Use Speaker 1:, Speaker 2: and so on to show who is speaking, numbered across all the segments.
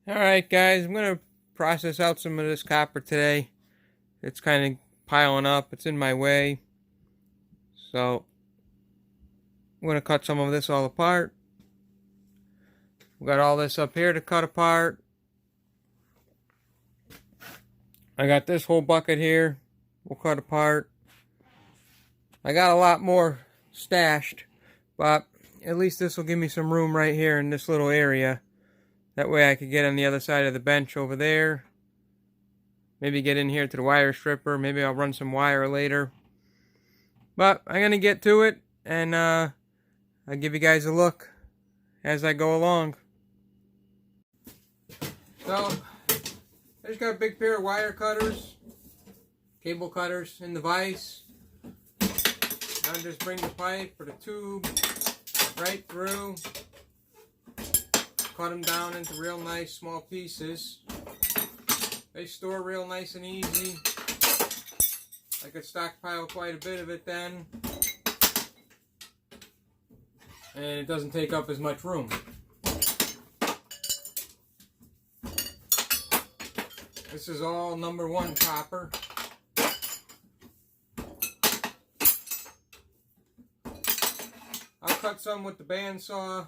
Speaker 1: Alright guys, I'm going to process out some of this copper today. It's kind of piling up, it's in my way. So, I'm going to cut some of this all apart. We've got all this up here to cut apart. I got this whole bucket here, we'll cut apart. I got a lot more stashed, but at least this will give me some room right here in this little area. That way I could get on the other side of the bench over there. Maybe get in here to the wire stripper. Maybe I'll run some wire later. But I'm going to get to it, and I'll give you guys a look as I go along. So, I just got a big pair of wire cutters, cable cutters in the vise. I'll just bring the pipe or the tube right through. Cut them down into real nice small pieces. They store real nice and easy. I could stockpile quite a bit of it then. And it doesn't take up as much room. This is all #1 copper. I'll cut some with the bandsaw.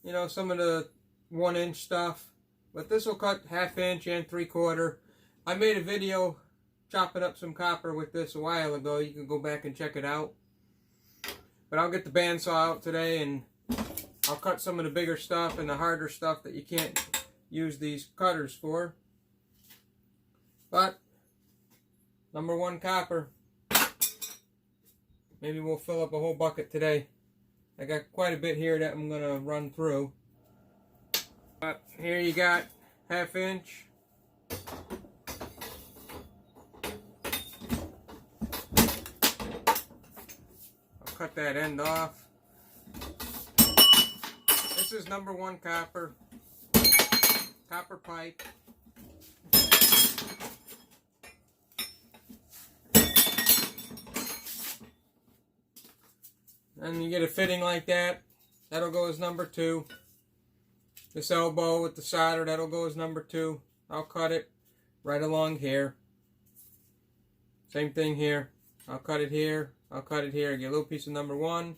Speaker 1: You know, some of the 1-inch stuff, but this will cut 1/2 inch and 3/4. I made a video chopping up some copper with this a while ago. You can go back and check it out. But I'll get the bandsaw out today and I'll cut some of the bigger stuff and the harder stuff that you can't use these cutters for. But #1 copper. Maybe we'll fill up a whole bucket today. I got quite a bit here that I'm gonna run through. But here you got 1/2 inch. I'll cut that end off. This is #1 copper. Copper pipe. And you get a fitting like that. That'll go as #2. This elbow with the solder, that'll go as #2. I'll cut it right along here. Same thing here. I'll cut it here. I'll cut it here. Get a little piece of #1.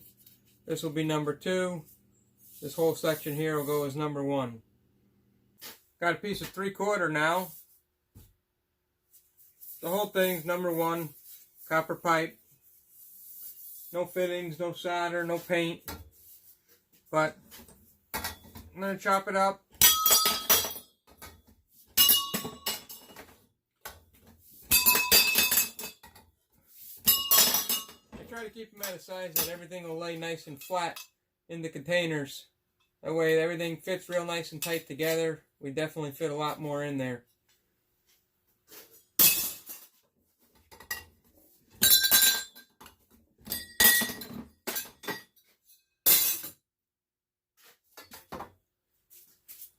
Speaker 1: This will be #2. This whole section here will go as #1. Got a piece of 3/4 now. The whole thing's #1 copper pipe. No fittings, no solder, no paint. But I'm going to chop it up. I try to keep them at a size that everything will lay nice and flat in the containers. That way everything fits real nice and tight together. We definitely fit a lot more in there.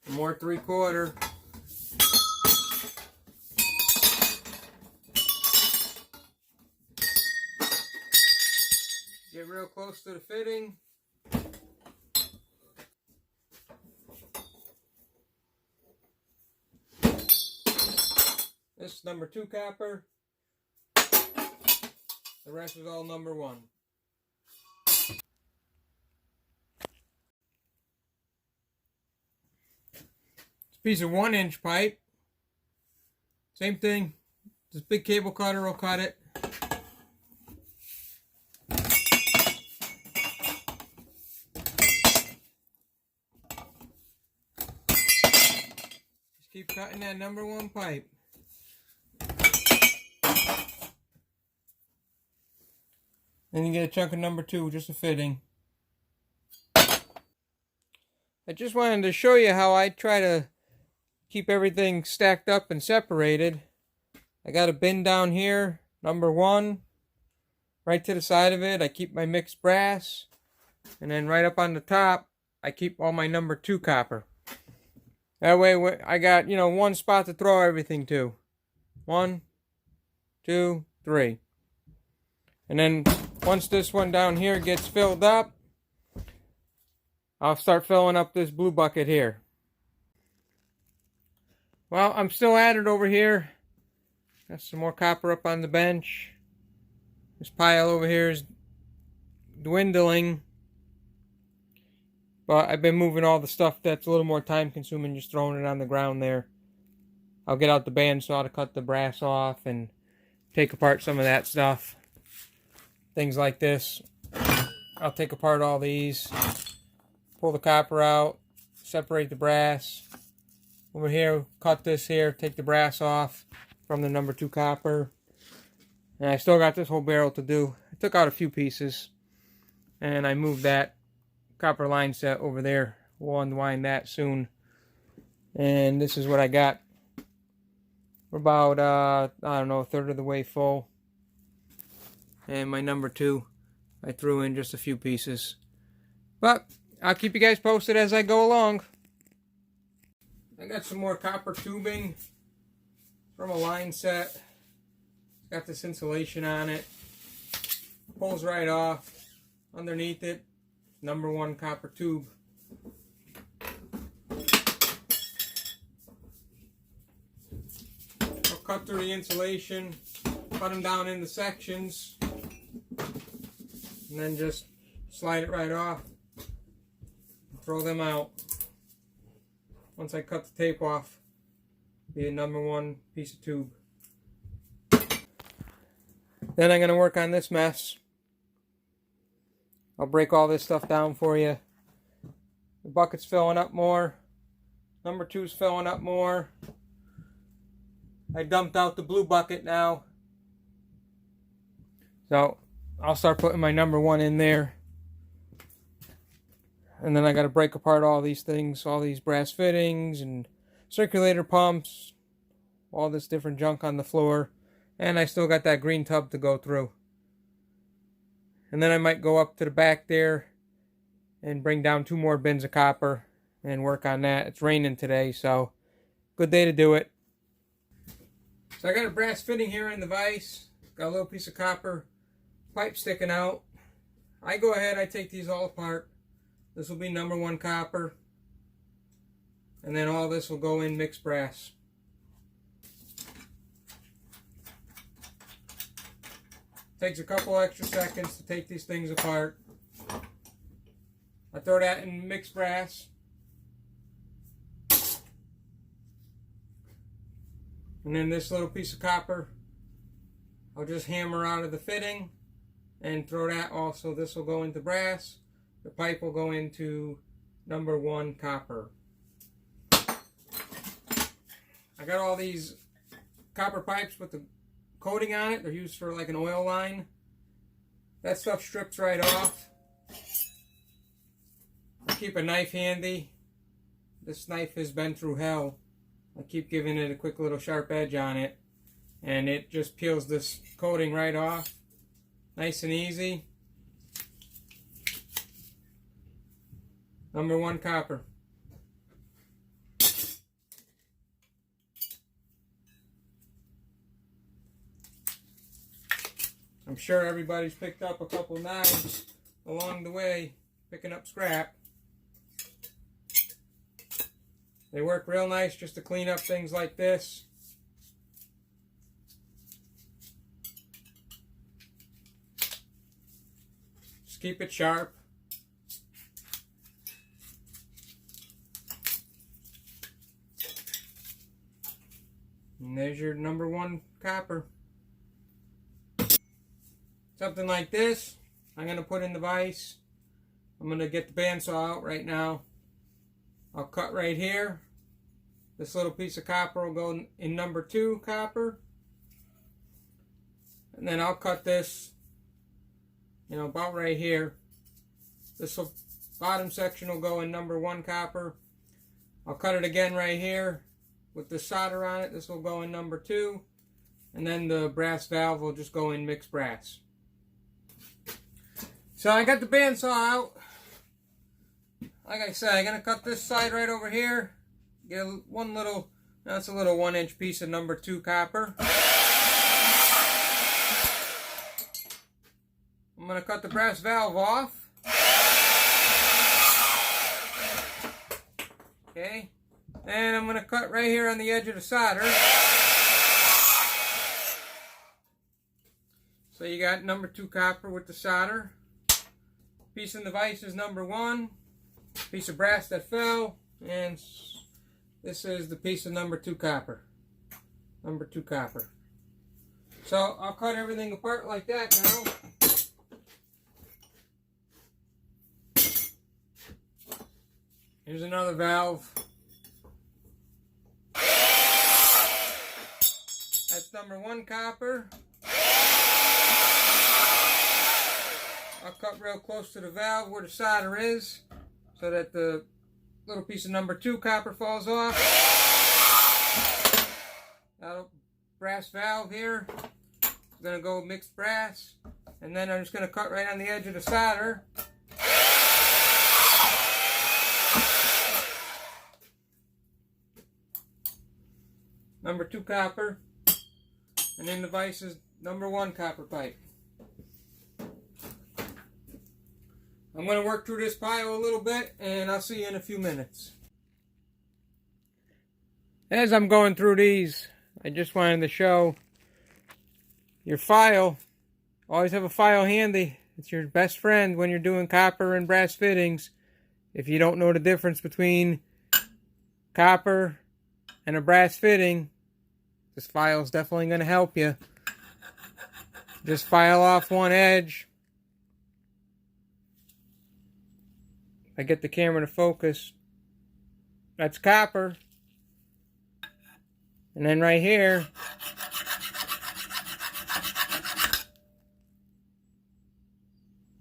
Speaker 1: More 3/4. Get real close to the fitting. This is #2 copper. The rest is all #1. Piece of 1-inch pipe. Same thing. This big cable cutter will cut it. Just keep cutting that #1 pipe. Then you get a chunk of #2, just a fitting. I just wanted to show you how I try to keep everything stacked up and separated. I got a bin down here, #1. Right to the side of it, I keep my mixed brass. And then right up on the top, I keep all my #2 copper. That way I got, you know, one spot to throw everything to. 1, 2, 3. And then once this one down here gets filled up, I'll start filling up this blue bucket here. Well, I'm still at it over here. Got some more copper up on the bench. This pile over here is dwindling. But I've been moving all the stuff that's a little more time consuming, just throwing it on the ground there. I'll get out the bandsaw to cut the brass off and take apart some of that stuff. Things like this. I'll take apart all these. Pull the copper out. Separate the brass. Over here, cut this here. Take the brass off from the number 2 copper. And I still got this whole barrel to do. I took out a few pieces. And I moved that copper line set over there. We'll unwind that soon. And this is what I got. We're about, I don't know, a third of the way full. And my number 2, I threw in just a few pieces. But I'll keep you guys posted as I go along. I got some more copper tubing from a line set. It's got this insulation on it. Pulls right off. Underneath it, number 1 copper tube. I'll cut through the insulation, cut them down into sections, and then just slide it right off. Throw them out. Once I cut the tape off, be a number 1 piece of tube. Then I'm going to work on this mess. I'll break all this stuff down for you. The bucket's filling up more. Number 2's filling up more. I dumped out the blue bucket now. So I'll start putting my number 1 in there. And then I got to break apart all these things, all these brass fittings and circulator pumps, all this different junk on the floor. And I still got that green tub to go through. And then I might go up to the back there and bring down 2 more bins of copper and work on that. It's raining today, so good day to do it. So I got a brass fitting here in the vise. Got a little piece of copper pipe sticking out. I go ahead, I take these all apart. This will be number 1 copper. And then all this will go in mixed brass. Takes a couple extra seconds to take these things apart. I throw that in mixed brass. And then this little piece of copper, I'll just hammer out of the fitting and throw that also. This will go into brass. The pipe will go into number 1 copper. I got all these copper pipes with the coating on it. They're used for like an oil line. That stuff strips right off. I keep a knife handy. This knife has been through hell. I keep giving it a quick little sharp edge on it, and it just peels this coating right off. Nice and easy. Number 1 copper. I'm sure everybody's picked up a couple knives along the way, picking up scrap. They work real nice just to clean up things like this. Just keep it sharp. And there's your number 1 copper. Something like this, I'm going to put in the vise. I'm going to get the bandsaw out right now. I'll cut right here. This little piece of copper will go in number 2 copper. And then I'll cut this, about right here. This bottom section will go in number 1 copper. I'll cut it again right here with the solder on it. This will go in number 2. And then the brass valve will just go in mixed brass. So I got the bandsaw out. Like I said, I'm going to cut this side right over here. Get one little, that's a little 1-inch piece of number 2 copper. I'm going to cut the brass valve off. Okay. And I'm going to cut right here on the edge of the solder. So you got number 2 copper with the solder. Piece in the vise is number 1. Piece of brass that fell. And this is the piece of number 2 copper. Number 2 copper. So I'll cut everything apart like that now. Here's another valve. That's number 1 copper. I'll cut real close to the valve where the solder is so that the little piece of number 2 copper falls off. That'll brass valve here. I'm going to go mixed brass. And then I'm just going to cut right on the edge of the solder. Number 2 copper. And in the vise is number 1 copper pipe. I'm going to work through this pile a little bit, and I'll see you in a few minutes. As I'm going through these, I just wanted to show your file. Always have a file handy. It's your best friend when you're doing copper and brass fittings. If you don't know the difference between copper and a brass fitting, this file is definitely going to help you. Just file off one edge. I get the camera to focus. That's copper. And then right here,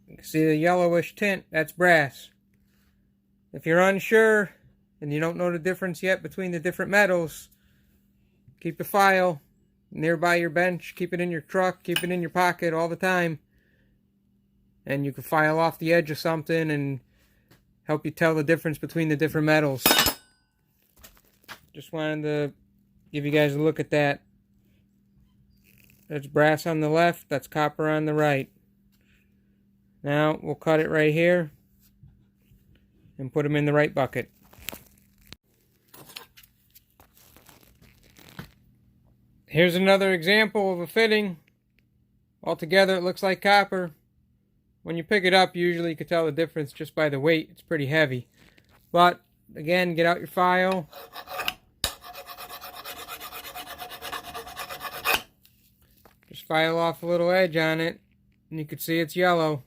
Speaker 1: you can see the yellowish tint. That's brass. If you're unsure and you don't know the difference yet between the different metals, keep the file nearby your bench. Keep it in your truck. Keep it in your pocket all the time. And you can file off the edge of something and help you tell the difference between the different metals. Just wanted to give you guys a look at that. That's brass on the left, that's copper on the right. Now we'll cut it right here and put them in the right bucket. Here's another example of a fitting. Altogether it looks like copper. When you pick it up, usually you can tell the difference just by the weight. It's pretty heavy. But, again, get out your file. Just file off a little edge on it, and you can see it's yellow.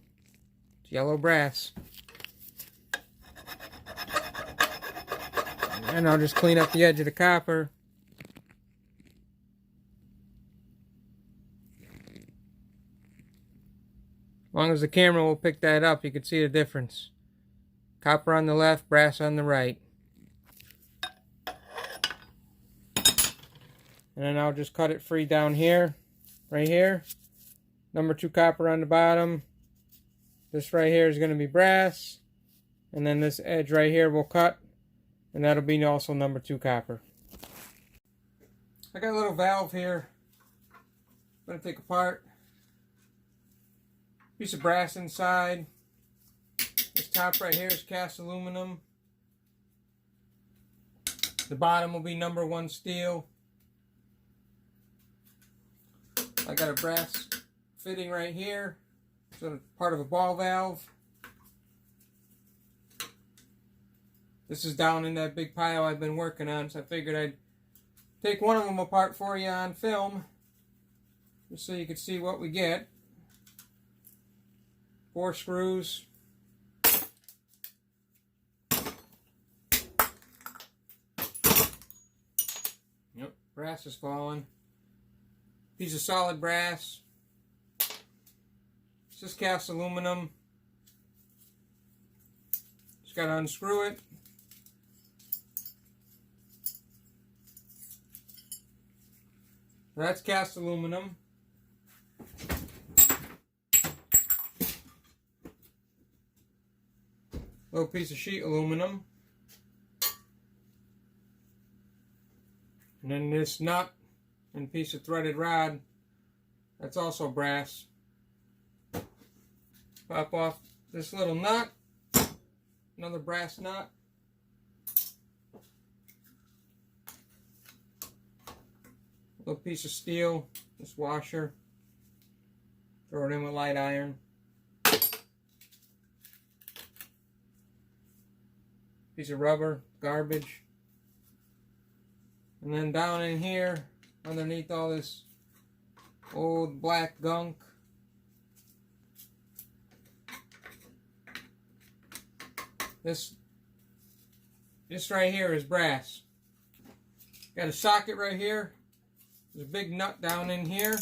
Speaker 1: It's yellow brass. And I'll just clean up the edge of the copper. As long as the camera will pick that up, you can see the difference. Copper on the left, brass on the right. And then I'll just cut it free down here, right here. Number 2 copper on the bottom. This right here is going to be brass. And then this edge right here will cut. And that'll be also number 2 copper. I got a little valve here. I'm going to take apart. Piece of brass inside. This top right here is cast aluminum. The bottom will be number 1 steel. I got a brass fitting right here. So part of a ball valve. This is down in that big pile I've been working on, so I figured I'd take one of them apart for you on film, just so you could see what we get. 4 screws. Yep, brass is falling. Piece of solid brass. It's just cast aluminum. Just gotta unscrew it. That's cast aluminum. Little piece of sheet aluminum. And then this nut and piece of threaded rod, that's also brass. Pop off this little nut, another brass nut. little piece of steel, this washer. Throw it in with light iron. Piece of rubber, garbage. And then down in here, underneath all this old black gunk, this right here is brass. Got a socket right here. There's a big nut down in here.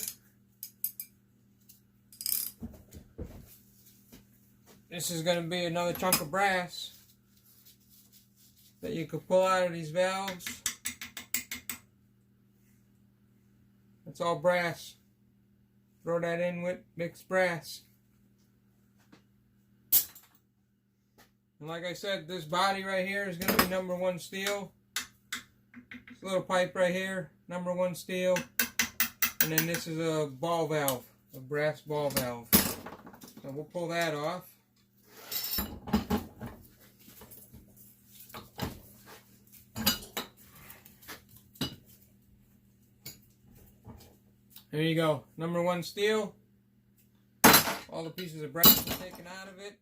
Speaker 1: This is going to be another chunk of brass that you could pull out of these valves. It's all brass. Throw that in with mixed brass. And like I said, this body right here is going to be #1 steel. This little pipe right here, #1 steel. And then this is a ball valve, a brass ball valve. So we'll pull that off. There you go, #1 steel. All the pieces of brass are taken out of it.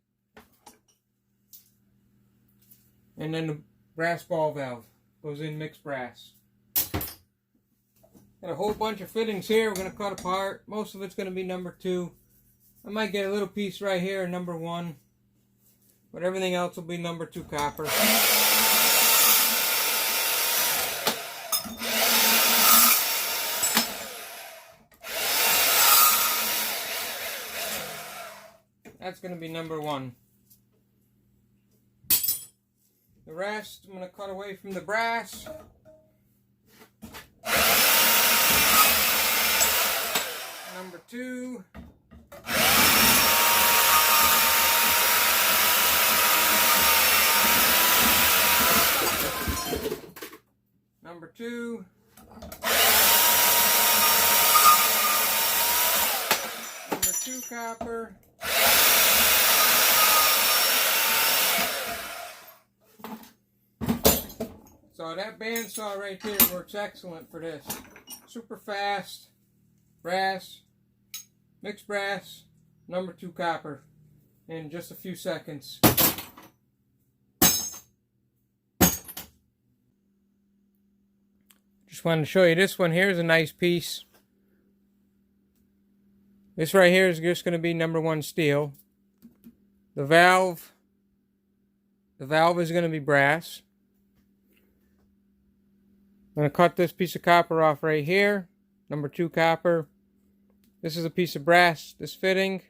Speaker 1: And then the brass ball valve goes in mixed brass. Got a whole bunch of fittings here we're going to cut apart. Most of it's going to be #2. I might get a little piece right here, #1. But everything else will be #2 copper. That's going to be #1. The rest, I'm going to cut away from the brass. #2. #2. #2 copper. So that bandsaw right there works excellent for this. Super fast, brass, mixed brass, #2 copper in just a few seconds. Just wanted to show you this one here is a nice piece. This right here is just going to be #1 steel. The valve is going to be brass. I'm going to cut this piece of copper off right here, #2 copper. This is a piece of brass, this fitting.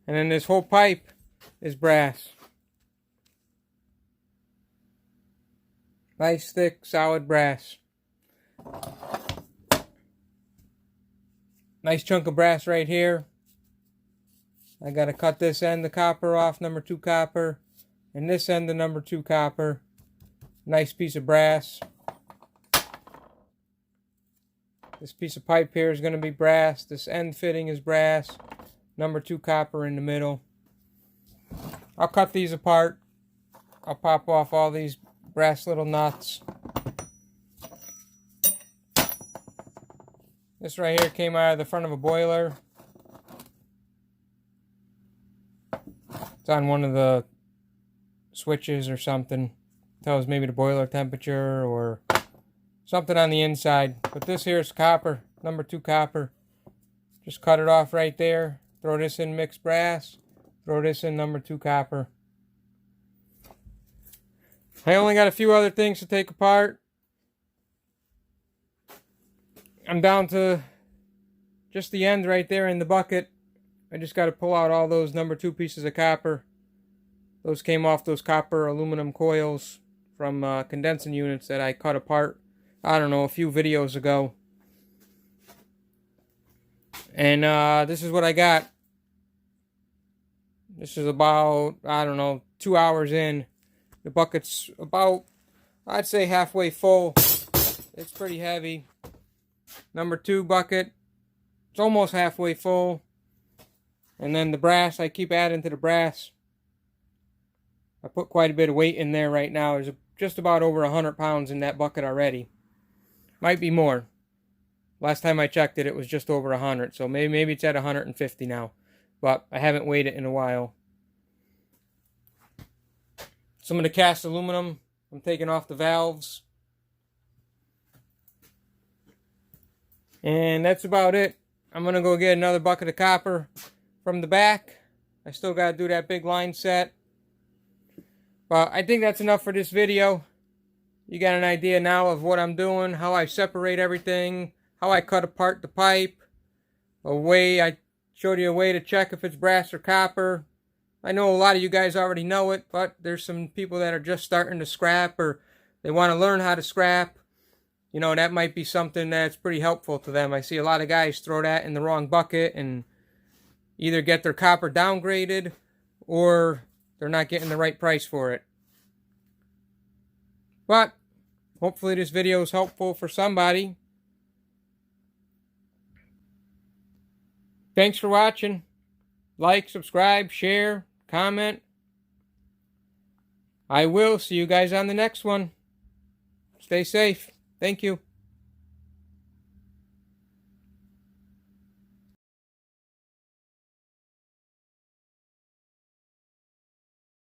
Speaker 1: And then this whole pipe is brass. Nice, thick, solid brass. Nice chunk of brass right here. I got to cut this end of copper off, #2 copper. And this end the #2 copper. Nice piece of brass. This piece of pipe here is going to be brass. This end fitting is brass. #2 copper in the middle. I'll cut these apart. I'll pop off all these brass little nuts. This right here came out of the front of a boiler. It's on one of the switches or something. Tells maybe the boiler temperature or something on the inside. But this here is copper, #2 copper. Just cut it off right there. Throw this in mixed brass. Throw this in #2 copper. I only got a few other things to take apart. I'm down to just the end right there in the bucket. I just got to pull out all those #2 pieces of copper. Those came off those copper aluminum coils from condensing units that I cut apart, I don't know, a few videos ago. And this is what I got. This is about, I don't know, 2 hours in. The bucket's about, I'd say, halfway full. It's pretty heavy. #2 bucket, it's almost halfway full. And then the brass, I keep adding to the brass. I put quite a bit of weight in there right now. There's just about over 100 pounds in that bucket already. Might be more. Last time I checked it, it was just over 100. So maybe it's at 150 now. But I haven't weighed it in a while. Some of the cast aluminum, I'm taking off the valves. And that's about it. I'm going to go get another bucket of copper from the back. I still got to do that big line set. But I think that's enough for this video. You got an idea now of what I'm doing, how I separate everything, how I cut apart the pipe. I showed you a way to check if it's brass or copper. I know a lot of you guys already know it, but there's some people that are just starting to scrap, or they want to learn how to scrap. You know, that might be something that's pretty helpful to them. I see a lot of guys throw that in the wrong bucket and either get their copper downgraded or they're not getting the right price for it. But hopefully this video is helpful for somebody. Thanks for watching. Like, subscribe, share, comment. I will see you guys on the next one. Stay safe. Thank you.